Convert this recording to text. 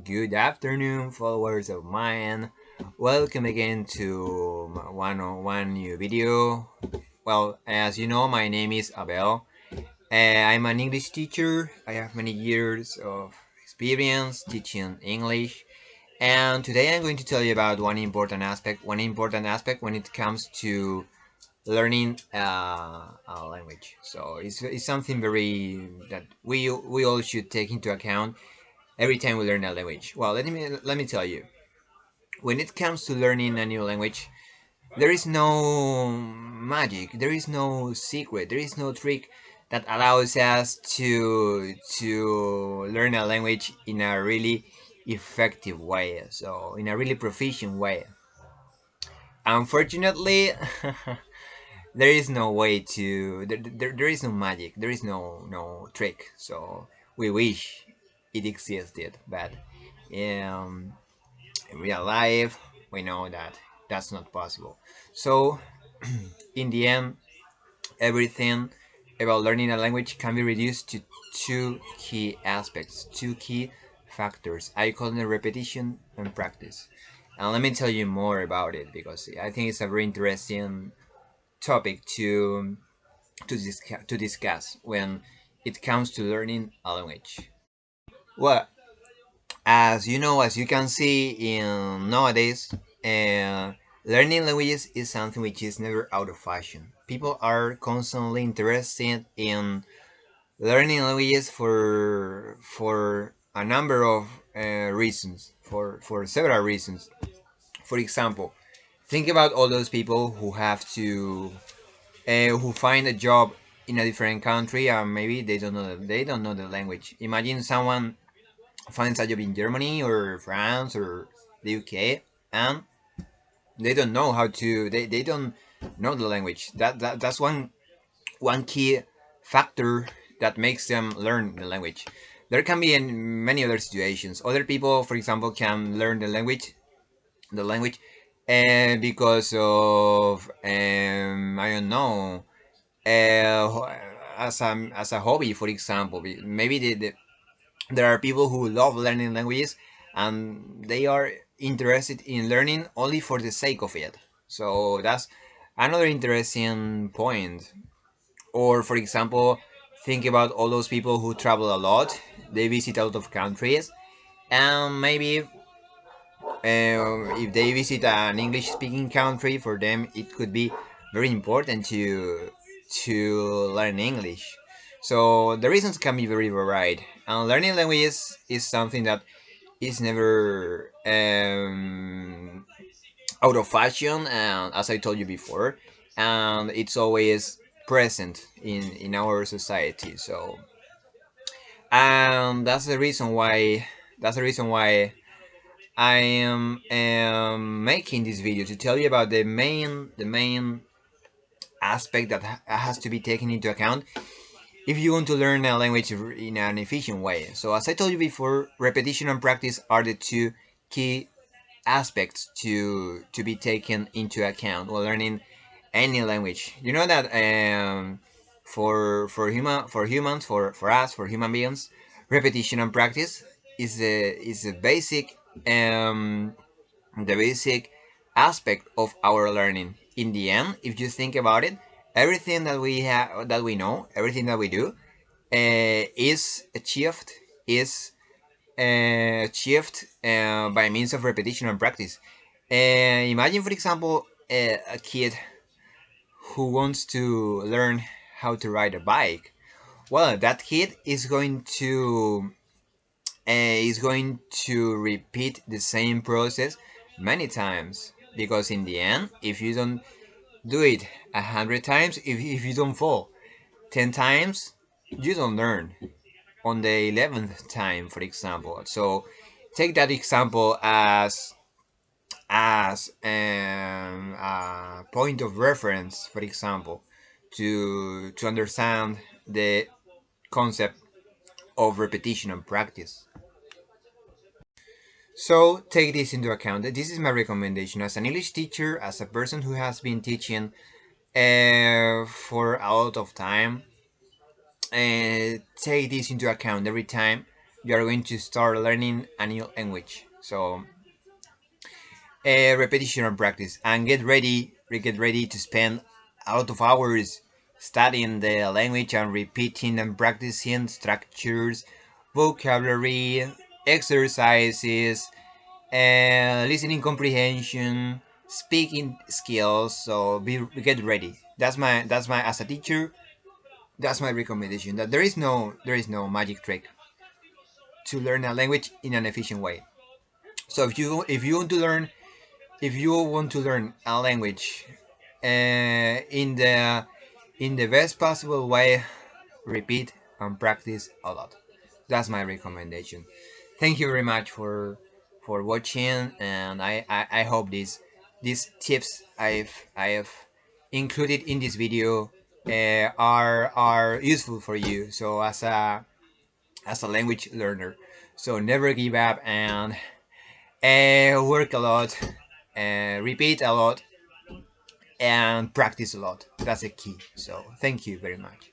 Good afternoon, followers of mine. Welcome again to one new video. Well, as you know, my name is Abel. I'm an English teacher. I have many years of experience teaching English, and today I'm going to tell you about one important aspect. One important aspect when it comes to learning a language. So it's something very that we all should take into account every time we learn a language. Well, let me tell you, when it comes to learning a new language, there is no magic, there is no secret, there is no trick that allows us to learn a language in a really effective way. So in a really proficient way. Unfortunately, there is no way to there is no magic, there is no trick. So we wish it existed, but um in real life we know that that's not possible. So in the end, everything about learning a language can be reduced to two key aspects, two key factors. I call them repetition and practice, and let me tell you more about it because I think it's a very interesting topic to discuss when it comes to learning a language. Well, as you know, as you can see in nowadays, learning languages is something which is never out of fashion. People are constantly interested in learning languages for a number of reasons, for several reasons. For example, think about all those people who have to who find a job in a different country and maybe they don't know the language. Imagine someone finds a job in Germany or France or the UK, and they don't know how to they don't know the language. That's one key factor that makes them learn the language. There can be in many other situations. Other people, for example, can learn the language because of I don't know, as a hobby, for example. Maybe there are people who love learning languages and they are interested in learning only for the sake of it. So that's another interesting point. Or, for example, think about all those people who travel a lot, they visit a lot of countries, and maybe if they visit an English speaking country, for them it could be very important to learn English. So the reasons can be very varied, and learning languages is something that is never out of fashion, and as I told you before, and it's always present in our society. So that's the reason why I am making this video to tell you about the main aspect that has to be taken into account if you want to learn a language in an efficient way. So as I told you before, repetition and practice are the two key aspects to be taken into account while learning any language. You know that for us, for human beings, repetition and practice is the um basic aspect of our learning. In the end, if you think about it, everything that we know, everything that we do, is achieved by means of repetition and practice. Imagine, for example, a kid who wants to learn how to ride a bike. Well, that kid is going to repeat the same process many times, because in the end, if you don't do it 100 times, if you don't fall 10 times, you don't learn on the 11th time, for example. So take that example as a point of reference, for example, to understand the concept of repetition and practice. So take this into account. This is my recommendation as an English teacher, as a person who has been teaching for a lot of time. Take this into account every time you are going to start learning a new language. So repetition and practice, and get ready to spend a lot of hours studying the language and repeating and practicing structures, vocabulary, exercises, listening comprehension, speaking skills. So get ready. That's my as a teacher. That's my recommendation. That there is no magic trick to learn a language in an efficient way. So if you want to learn a language in the best possible way, repeat and practice a lot. That's my recommendation. Thank you very much for watching, and I hope these tips I've included in this video are useful for you. So as a language learner, so never give up, and work a lot, repeat a lot, and practice a lot. That's the key. So thank you very much.